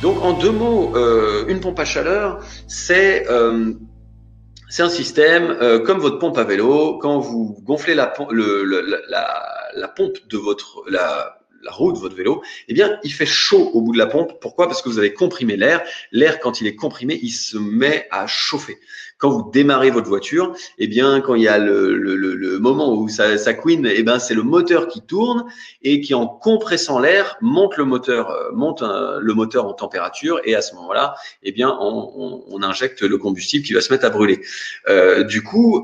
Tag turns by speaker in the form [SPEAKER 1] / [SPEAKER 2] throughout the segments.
[SPEAKER 1] Donc, en deux mots, une pompe à chaleur, c'est un système comme votre pompe à vélo. Quand vous gonflez la pompe de la roue de votre vélo, eh bien, il fait chaud au bout de la pompe. Pourquoi? Parce que vous avez comprimé l'air. L'air, quand il est comprimé, il se met à chauffer. Quand vous démarrez votre voiture, eh bien, quand il y a le moment où ça couine, eh ben, c'est le moteur qui tourne et qui, en compressant l'air, monte le moteur en température. Et à ce moment-là, eh bien, on injecte le combustible qui va se mettre à brûler. Du coup,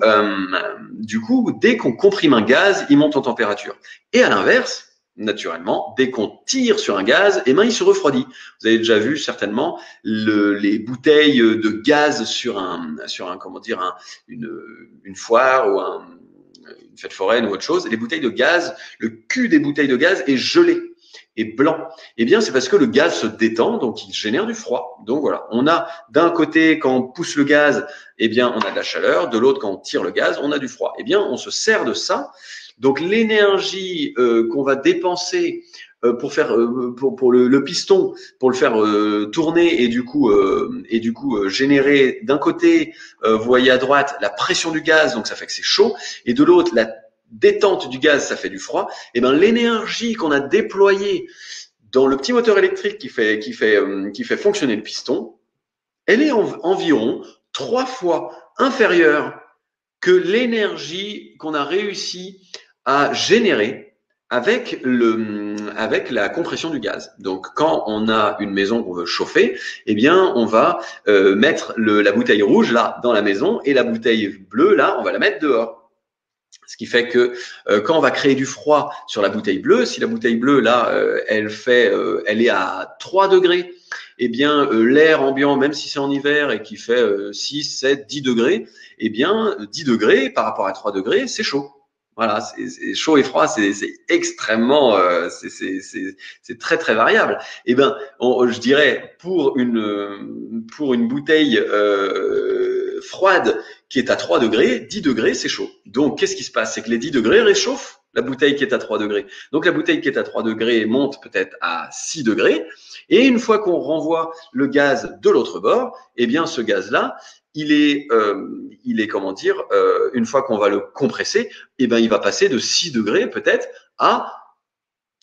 [SPEAKER 1] dès qu'on comprime un gaz, il monte en température. Et à l'inverse, naturellement, dès qu'on tire sur un gaz, eh ben, il se refroidit. Vous avez déjà vu certainement les bouteilles de gaz sur une foire ou une fête foraine ou autre chose. Les bouteilles de gaz, le cul des bouteilles de gaz est gelé et blanc. Eh bien, c'est parce que le gaz se détend, donc il génère du froid. Donc voilà, on a d'un côté, quand on pousse le gaz, eh bien, on a de la chaleur. De l'autre, quand on tire le gaz, on a du froid. Eh bien, on se sert de ça. Donc l'énergie qu'on va dépenser pour faire pour le piston, pour le faire tourner et du coup générer d'un côté, vous voyez à droite la pression du gaz, donc ça fait que c'est chaud, et de l'autre la détente du gaz, ça fait du froid. Et ben l'énergie qu'on a déployée dans le petit moteur électrique qui fait fonctionner le piston, elle est environ 3 fois inférieure que l'énergie qu'on a réussi à générer avec la compression du gaz. Donc, quand on a une maison qu'on veut chauffer, eh bien, on va mettre la bouteille rouge là dans la maison et la bouteille bleue là, on va la mettre dehors. Ce qui fait que quand on va créer du froid sur la bouteille bleue, si la bouteille bleue là, elle est à 3 degrés, eh bien l'air ambiant, même si c'est en hiver et qui fait 6, 7, 10 degrés, eh bien 10 degrés par rapport à 3 degrés, c'est chaud. Voilà, c'est chaud et froid, c'est extrêmement, c'est très très variable. Eh ben, je dirais pour une bouteille froide qui est à 3 degrés, 10 degrés, c'est chaud. Donc, qu'est-ce qui se passe? C'est que les 10 degrés réchauffent la bouteille qui est à 3 degrés. Donc, la bouteille qui est à 3 degrés monte peut-être à 6 degrés. Et une fois qu'on renvoie le gaz de l'autre bord, eh bien, ce gaz-là, il est comment dire, une fois qu'on va le compresser, eh ben, il va passer de 6 degrés peut-être à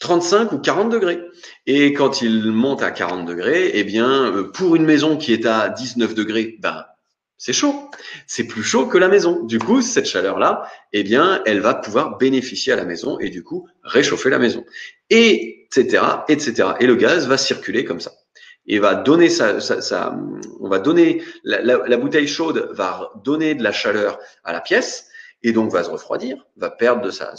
[SPEAKER 1] 35 ou 40 degrés. Et quand il monte à 40 degrés, eh bien, pour une maison qui est à 19 degrés, ben, c'est chaud. C'est plus chaud que la maison. Du coup, cette chaleur-là, eh bien, elle va pouvoir bénéficier à la maison et du coup, réchauffer la maison. Et, etc., etc. Et le gaz va circuler comme ça. Et va donner on va donner, la bouteille chaude va donner de la chaleur à la pièce et donc va se refroidir, va perdre de sa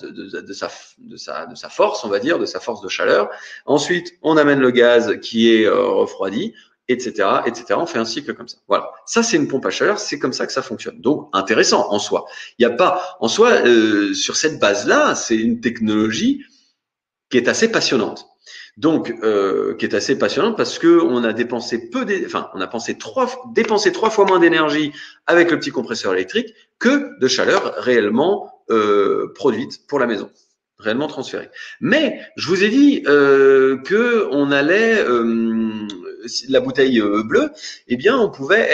[SPEAKER 1] force, on va dire, de sa force de chaleur. Ensuite, on amène le gaz qui est refroidi, etc., etc. On fait un cycle comme ça. Voilà. Ça, c'est une pompe à chaleur. C'est comme ça que ça fonctionne. Donc, intéressant en soi. Il n'y a pas, en soi, sur cette base-là, c'est une technologie qui est assez passionnante. Donc, qui est assez passionnante parce que on a dépensé on a dépensé 3 fois moins d'énergie avec le petit compresseur électrique que de chaleur réellement produite pour la maison, réellement transférée. Mais je vous ai dit que on allait la bouteille bleue, eh bien, on pouvait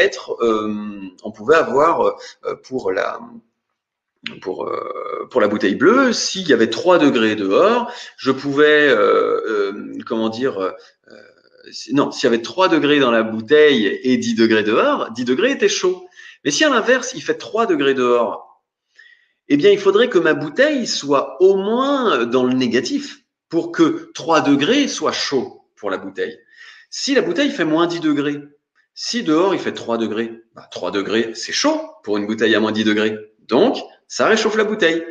[SPEAKER 1] avoir pour la bouteille bleue, s'il y avait 3 degrés dehors, je pouvais, non, s'il y avait 3 degrés dans la bouteille et 10 degrés dehors, 10 degrés était chaud. Mais si à l'inverse, il fait 3 degrés dehors, eh bien, il faudrait que ma bouteille soit au moins dans le négatif pour que 3 degrés soit chaud pour la bouteille. Si la bouteille fait moins 10 degrés, si dehors il fait 3 degrés, 3 degrés, c'est chaud pour une bouteille à moins 10 degrés. Donc, ça réchauffe la bouteille.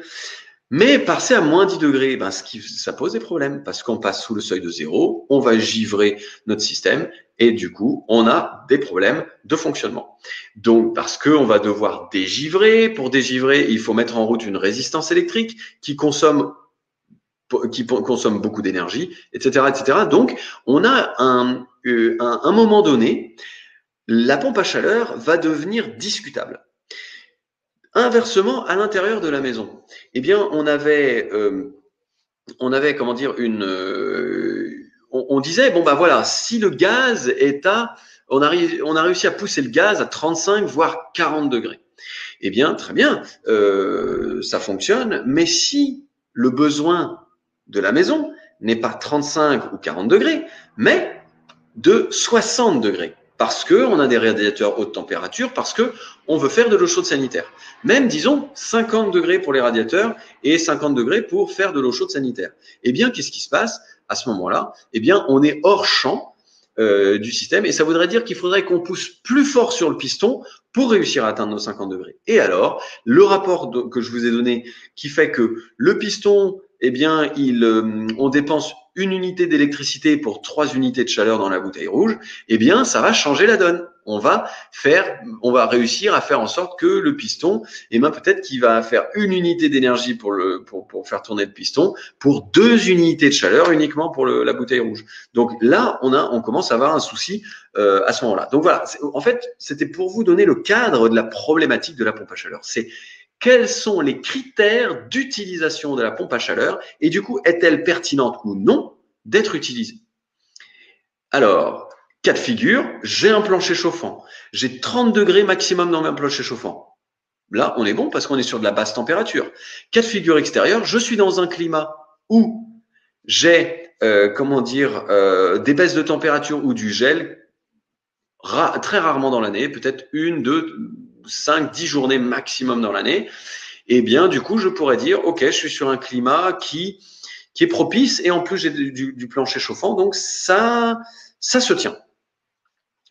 [SPEAKER 1] Mais passer à moins 10 degrés, ça pose des problèmes parce qu'on passe sous le seuil de zéro, on va givrer notre système et du coup, on a des problèmes de fonctionnement. Donc, parce qu'on va devoir dégivrer. Pour dégivrer, il faut mettre en route une résistance électrique qui consomme beaucoup d'énergie, etc., etc. Donc, on a un moment donné, la pompe à chaleur va devenir discutable. Inversement, à l'intérieur de la maison, eh bien, on avait comment dire on disait, bon ben voilà, si le gaz est on a réussi à pousser le gaz à 35 voire 40 degrés. Eh bien, très bien, ça fonctionne, mais si le besoin de la maison n'est pas 35 ou 40 degrés, mais de 60 degrés, parce qu'on a des radiateurs haute température, parce qu'on veut faire de l'eau chaude sanitaire. Même, disons, 50 degrés pour les radiateurs et 50 degrés pour faire de l'eau chaude sanitaire. Eh bien, qu'est-ce qui se passe à ce moment-là? Eh bien, on est hors champ du système, et ça voudrait dire qu'il faudrait qu'on pousse plus fort sur le piston pour réussir à atteindre nos 50 degrés. Et alors, le rapport que je vous ai donné qui fait que le piston, eh bien, on dépense une unité d'électricité pour 3 unités de chaleur dans la bouteille rouge, eh bien, ça va changer la donne. On va réussir à faire en sorte que le piston, eh bien, peut-être qu'il va faire une unité d'énergie pour faire tourner le piston, pour 2 unités de chaleur uniquement pour la bouteille rouge. Donc là, on commence à avoir un souci à ce moment-là. Donc voilà, en fait, c'était pour vous donner le cadre de la problématique de la pompe à chaleur. C'est quels sont les critères d'utilisation de la pompe à chaleur et du coup, est-elle pertinente ou non d'être utilisée? Alors, cas de figure, j'ai un plancher chauffant. J'ai 30 degrés maximum dans mon plancher chauffant. Là, on est bon parce qu'on est sur de la basse température. Cas de figure extérieur, je suis dans un climat où j'ai, des baisses de température ou du gel très rarement dans l'année, peut-être 1, 2, 5, 10 journées maximum dans l'année. Et bien, du coup, je pourrais dire, OK, je suis sur un climat qui est propice et en plus, j'ai du plancher chauffant. Donc, ça se tient.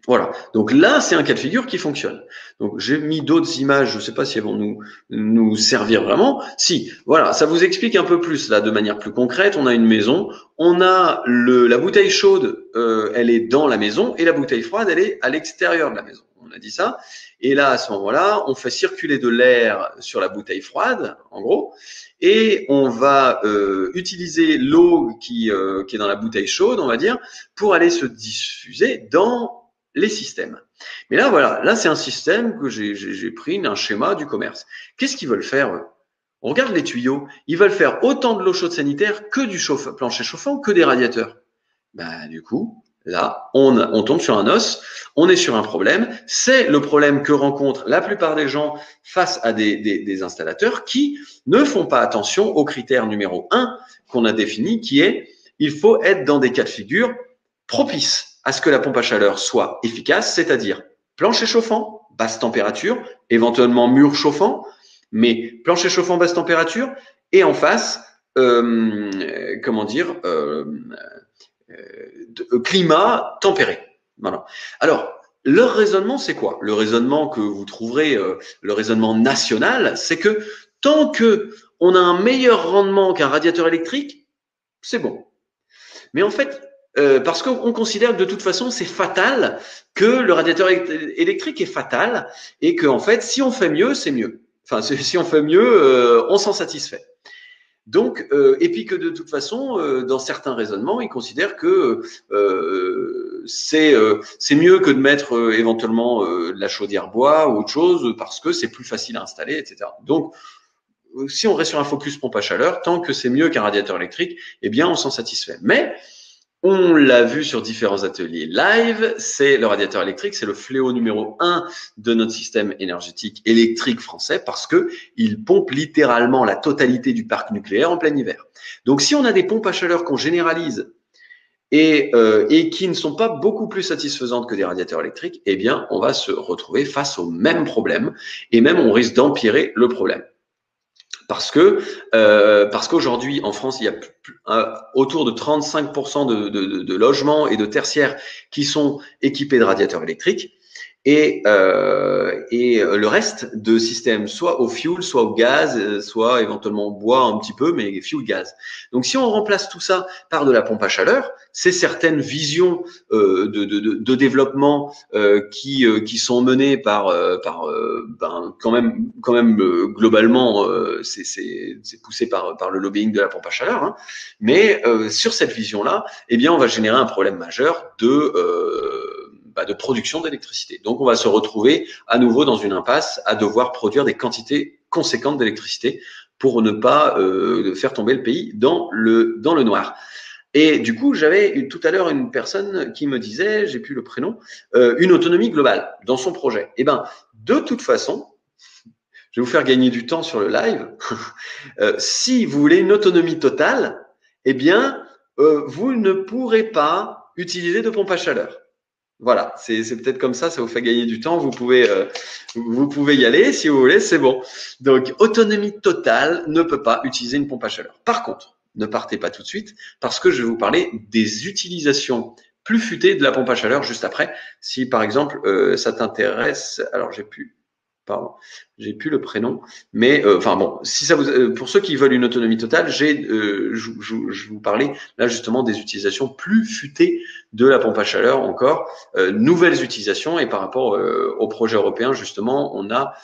[SPEAKER 1] Voilà. Donc là, c'est un cas de figure qui fonctionne. Donc j'ai mis d'autres images, je ne sais pas si elles vont nous servir vraiment. Si, voilà, ça vous explique un peu plus là, de manière plus concrète. On a une maison, on a la bouteille chaude, elle est dans la maison et la bouteille froide, elle est à l'extérieur de la maison. On a dit ça. Et là, à ce moment-là, on fait circuler de l'air sur la bouteille froide, en gros, et on va utiliser l'eau qui est dans la bouteille chaude, on va dire, pour aller se diffuser dans les systèmes. Mais là, voilà, là, c'est un système que j'ai pris, un schéma du commerce. Qu'est-ce qu'ils veulent faire, eux? On regarde les tuyaux. Ils veulent faire autant de l'eau chaude sanitaire que du plancher chauffant, que des radiateurs. Ben, du coup, là, on tombe sur un os, on est sur un problème. C'est le problème que rencontrent la plupart des gens face à des installateurs qui ne font pas attention au critère numéro 1 qu'on a défini, qui est il faut être dans des cas de figure propices à ce que la pompe à chaleur soit efficace, c'est-à-dire plancher chauffant, basse température, éventuellement mur chauffant, mais plancher chauffant, basse température, et en face, climat tempéré. Voilà. Alors, leur raisonnement, c'est quoi? Le raisonnement que vous trouverez, le raisonnement national, c'est que tant que on a un meilleur rendement qu'un radiateur électrique, c'est bon. Mais en fait, parce qu'on considère que de toute façon, c'est fatal, que le radiateur électrique est fatal et que en fait, si on fait mieux, c'est mieux. Enfin, si on fait mieux, on s'en satisfait. Donc, et puis que de toute façon, dans certains raisonnements, ils considèrent que c'est mieux que de mettre éventuellement de la chaudière bois ou autre chose parce que c'est plus facile à installer, etc. Donc, si on reste sur un focus pompe à chaleur, tant que c'est mieux qu'un radiateur électrique, eh bien, on s'en satisfait. Mais on l'a vu sur différents ateliers live, c'est le radiateur électrique, c'est le fléau numéro 1 de notre système énergétique électrique français parce que il pompe littéralement la totalité du parc nucléaire en plein hiver. Donc, si on a des pompes à chaleur qu'on généralise et qui ne sont pas beaucoup plus satisfaisantes que des radiateurs électriques, eh bien, on va se retrouver face au même problème et même on risque d'empirer le problème. Parce qu'aujourd'hui, en France, il y a autour de 35% de logements et de tertiaires qui sont équipés de radiateurs électriques. Et le reste de systèmes, soit au fuel, soit au gaz, soit éventuellement au bois un petit peu, mais fuel gaz. Donc, si on remplace tout ça par de la pompe à chaleur, c'est certaines visions de développement qui sont menées par quand même globalement, c'est poussé par le lobbying de la pompe à chaleur. Hein. Mais sur cette vision-là, eh bien, on va générer un problème majeur de production d'électricité. Donc, on va se retrouver à nouveau dans une impasse à devoir produire des quantités conséquentes d'électricité pour ne pas faire tomber le pays dans le noir. Et du coup, j'avais tout à l'heure une personne qui me disait, j'ai plus le prénom, une autonomie globale dans son projet. Eh ben, de toute façon, je vais vous faire gagner du temps sur le live. Si vous voulez une autonomie totale, eh bien, vous ne pourrez pas utiliser de pompe à chaleur. Voilà, c'est peut-être comme ça vous fait gagner du temps. Vous pouvez y aller si vous voulez, c'est bon. Donc, autonomie totale ne peut pas utiliser une pompe à chaleur. Par contre, ne partez pas tout de suite parce que je vais vous parler des utilisations plus futées de la pompe à chaleur juste après. Si par exemple ça t'intéresse, alors j'ai plus le prénom, mais enfin bon, si ça vous, pour ceux qui veulent une autonomie totale, je vous parlais là justement des utilisations plus futées de la pompe à chaleur encore, nouvelles utilisations et par rapport au projet européen justement, on a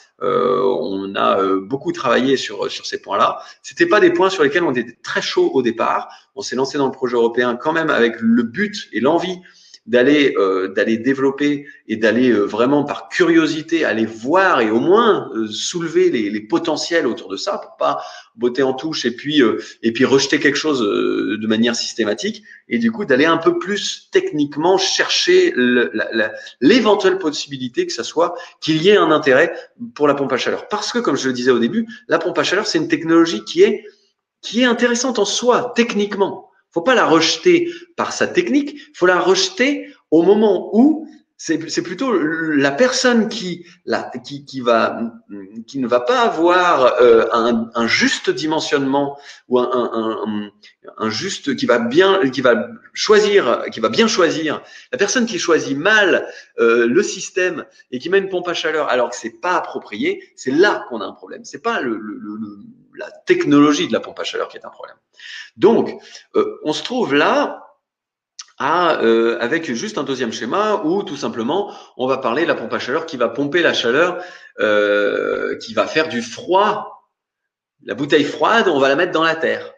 [SPEAKER 1] beaucoup travaillé sur ces points-là. C'était pas des points sur lesquels on était très chaud au départ. On s'est lancé dans le projet européen quand même avec le but et l'envie d'aller développer et d'aller vraiment par curiosité aller voir et au moins soulever les potentiels autour de ça pour pas botter en touche et puis rejeter quelque chose de manière systématique et du coup d'aller un peu plus techniquement chercher l'éventuelle possibilité que ça soit qu'il y ait un intérêt pour la pompe à chaleur parce que comme je le disais au début, la pompe à chaleur c'est une technologie qui est intéressante en soi techniquement. Faut pas la rejeter par sa technique, faut la rejeter au moment où c'est plutôt la personne qui ne va pas avoir un juste dimensionnement ou un juste qui va bien choisir la personne qui choisit mal le système et qui met une pompe à chaleur alors que c'est pas approprié, c'est là qu'on a un problème. C'est pas la technologie de la pompe à chaleur qui est un problème. Donc, on se trouve là avec juste un deuxième schéma où tout simplement, on va parler de la pompe à chaleur qui va pomper la chaleur, qui va faire du froid. La bouteille froide, on va la mettre dans la terre.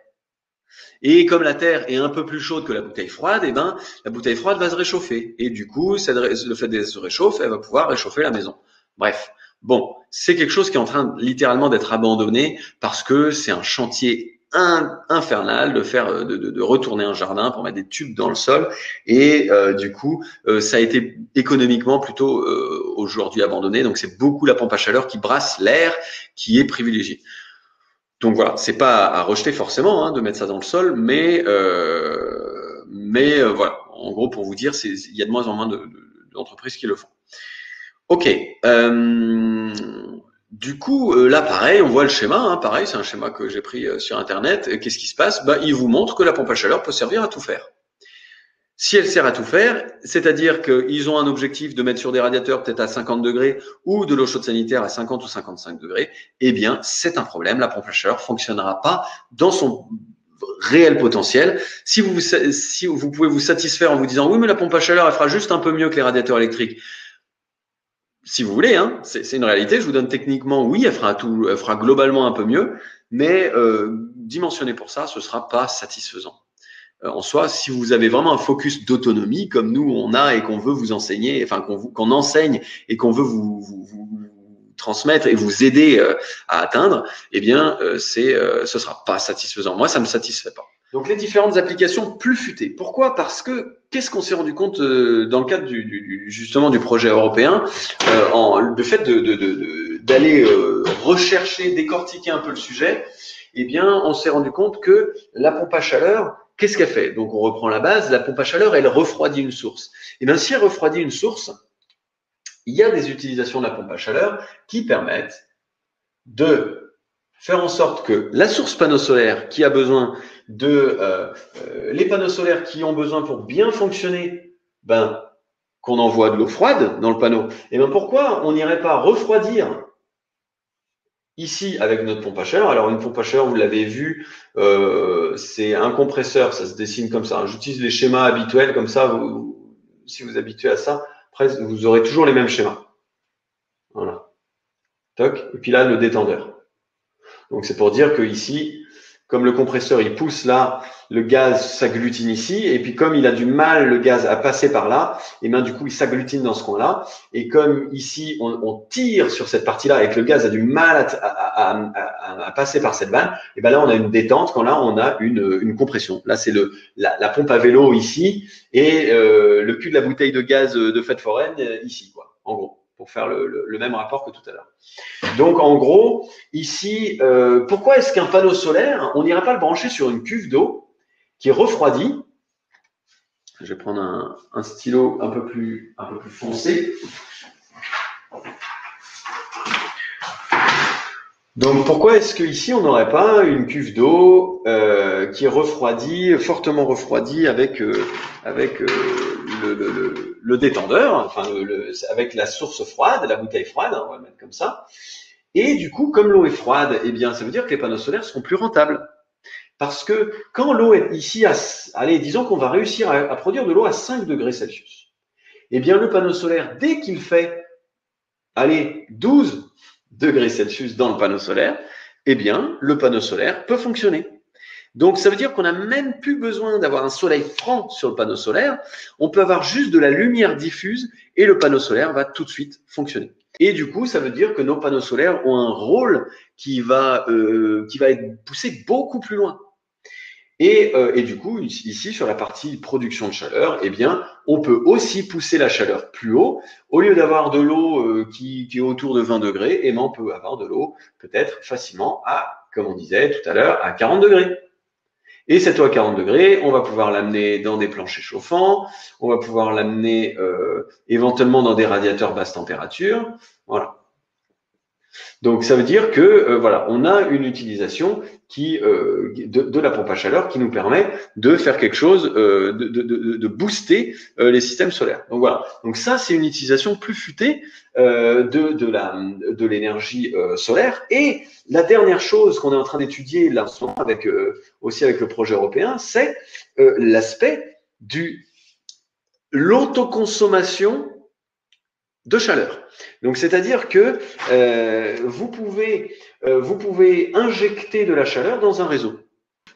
[SPEAKER 1] Et comme la terre est un peu plus chaude que la bouteille froide, eh ben, la bouteille froide va se réchauffer. Et du coup, le fait qu'elle se réchauffe, elle va pouvoir réchauffer la maison. Bref. Bon, c'est quelque chose qui est en train littéralement d'être abandonné parce que c'est un chantier infernal de retourner un jardin pour mettre des tubes dans le sol et du coup ça a été économiquement plutôt aujourd'hui abandonné, donc c'est beaucoup la pompe à chaleur qui brasse l'air qui est privilégiée. Donc voilà, c'est pas à rejeter forcément de mettre ça dans le sol, mais voilà, en gros pour vous dire, il y a de moins en moins d'entreprises qui le font. Ok. Du coup, là, pareil, on voit le schéma. Pareil, c'est un schéma que j'ai pris sur Internet. Qu'est-ce qui se passe? Il vous montre que la pompe à chaleur peut servir à tout faire. Si elle sert à tout faire, c'est-à-dire qu'ils ont un objectif de mettre sur des radiateurs peut-être à 50 degrés ou de l'eau chaude sanitaire à 50 ou 55 degrés, eh bien, c'est un problème. La pompe à chaleur fonctionnera pas dans son réel potentiel. Si vous pouvez vous satisfaire en vous disant oui, mais la pompe à chaleur, elle fera juste un peu mieux que les radiateurs électriques. Si vous voulez, c'est une réalité. Je vous donne techniquement, oui, elle fera globalement un peu mieux, mais dimensionné pour ça, ce sera pas satisfaisant. En soi, si vous avez vraiment un focus d'autonomie, comme nous on a et qu'on veut vous enseigner, enfin qu'on enseigne et qu'on veut vous transmettre et vous aider à atteindre, eh bien, ce sera pas satisfaisant. Moi, ça me satisfait pas. Donc les différentes applications plus futées. Pourquoi? Parce que qu'est-ce qu'on s'est rendu compte dans le cadre justement du projet européen, le fait d'aller rechercher, décortiquer un peu le sujet, eh bien, on s'est rendu compte que la pompe à chaleur, qu'est-ce qu'elle fait? Donc on reprend la base, la pompe à chaleur, elle refroidit une source. Et bien si elle refroidit une source, il y a des utilisations de la pompe à chaleur qui permettent de faire en sorte que la source panneau solaire qui a besoin les panneaux solaires qui ont besoin pour bien fonctionner, qu'on envoie de l'eau froide dans le panneau. Et bien pourquoi on n'irait pas refroidir ici avec notre pompe à chaleur? Alors une pompe à chaleur, vous l'avez vu, c'est un compresseur, ça se dessine comme ça. J'utilise les schémas habituels comme ça. Si vous habituez à ça, après vous aurez toujours les mêmes schémas. Voilà. Toc. Et puis là le détendeur. Donc c'est pour dire que ici, comme le compresseur il pousse là, le gaz s'agglutine ici, et puis comme il a du mal le gaz à passer par là, et bien du coup il s'agglutine dans ce coin-là, et comme ici on tire sur cette partie-là et que le gaz a du mal à passer par cette vanne, et bien là on a une détente, quand là on a une compression. Là c'est la pompe à vélo ici, et le cul de la bouteille de gaz de fête foraine ici, quoi, en gros, pour faire le même rapport que tout à l'heure. Donc, en gros, ici, pourquoi est-ce qu'un panneau solaire, on n'irait pas le brancher sur une cuve d'eau qui est refroidie? Je vais prendre un stylo un peu plus foncé. Donc, pourquoi est-ce qu'ici, on n'aurait pas une cuve d'eau qui est refroidie, fortement refroidie avec le détendeur, enfin avec la source froide, la bouteille froide, on va le mettre comme ça. Et du coup, comme l'eau est froide, eh bien, ça veut dire que les panneaux solaires seront plus rentables. Parce que quand l'eau est ici, allez, disons qu'on va réussir à produire de l'eau à 5 degrés Celsius. Eh bien, le panneau solaire, dès qu'il fait, allez, 12 degrés Celsius dans le panneau solaire, eh bien, le panneau solaire peut fonctionner. Donc, ça veut dire qu'on n'a même plus besoin d'avoir un soleil franc sur le panneau solaire. On peut avoir juste de la lumière diffuse et le panneau solaire va tout de suite fonctionner. Et du coup, ça veut dire que nos panneaux solaires ont un rôle qui va être poussé beaucoup plus loin. Et du coup, ici, sur la partie production de chaleur, eh bien, on peut aussi pousser la chaleur plus haut. Au lieu d'avoir de l'eau qui est autour de 20 degrés, eh bien, on peut avoir de l'eau peut-être facilement à, comme on disait tout à l'heure, à 40 degrés. Et cette eau à 40 degrés, on va pouvoir l'amener dans des planchers chauffants, on va pouvoir l'amener éventuellement dans des radiateurs basse température. Voilà. Donc ça veut dire que voilà, on a une utilisation de la pompe à chaleur qui nous permet de faire quelque chose, de booster les systèmes solaires. Donc voilà. Donc ça, c'est une utilisation plus futée de l'énergie solaire. Et la dernière chose qu'on est en train d'étudier là en ce moment aussi avec le projet européen, c'est l'aspect de l'autoconsommation de chaleur. Donc, c'est-à-dire que vous pouvez injecter de la chaleur dans un réseau.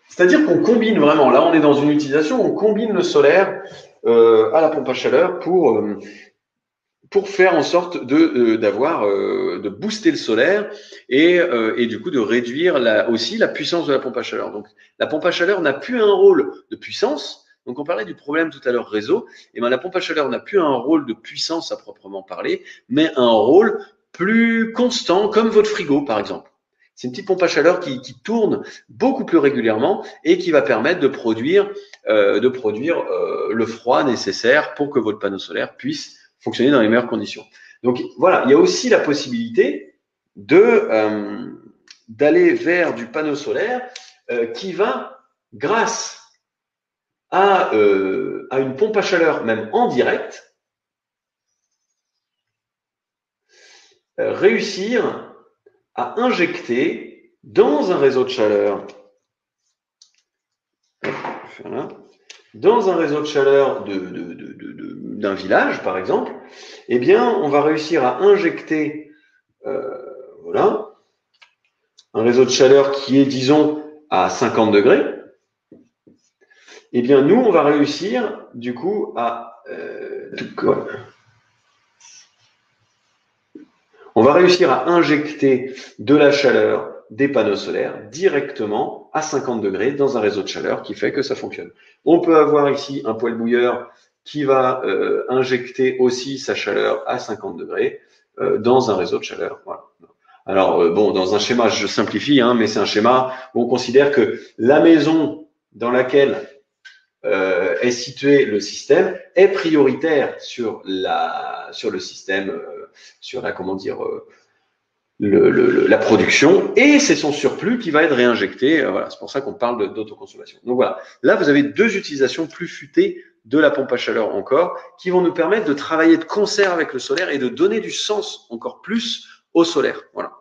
[SPEAKER 1] C'est-à-dire qu'on combine vraiment, là on est dans une utilisation, on combine le solaire à la pompe à chaleur pour faire en sorte de booster le solaire et du coup de réduire aussi la puissance de la pompe à chaleur. Donc, la pompe à chaleur n'a plus un rôle de puissance. Donc, on parlait du problème tout à l'heure réseau. Et bien, la pompe à chaleur n'a plus un rôle de puissance à proprement parler, mais un rôle plus constant, comme votre frigo, par exemple. C'est une petite pompe à chaleur qui tourne beaucoup plus régulièrement et qui va permettre de produire le froid nécessaire pour que votre panneau solaire puisse fonctionner dans les meilleures conditions. Donc, voilà, il y a aussi la possibilité d'aller vers du panneau solaire qui va, grâce à une pompe à chaleur, même en direct, réussir à injecter dans un réseau de chaleur, dans un réseau de chaleur d'un village, par exemple, eh bien, on va réussir à injecter, voilà, un réseau de chaleur qui est, disons, à 50 degrés. Eh bien, nous, on va réussir, du coup, on va réussir à injecter de la chaleur des panneaux solaires directement à 50 degrés dans un réseau de chaleur qui fait que ça fonctionne. On peut avoir ici un poêle bouilleur qui va injecter aussi sa chaleur à 50 degrés dans un réseau de chaleur. Voilà. Alors, bon, dans un schéma, je simplifie, hein, mais c'est un schéma où on considère que la maison dans laquelle est situé le système est prioritaire sur le système, sur la, comment dire, la production, et c'est son surplus qui va être réinjecté. Voilà, c'est pour ça qu'on parle d'autoconsommation. Donc voilà, là vous avez deux utilisations plus futées de la pompe à chaleur encore, qui vont nous permettre de travailler de concert avec le solaire et de donner du sens encore plus au solaire. Voilà.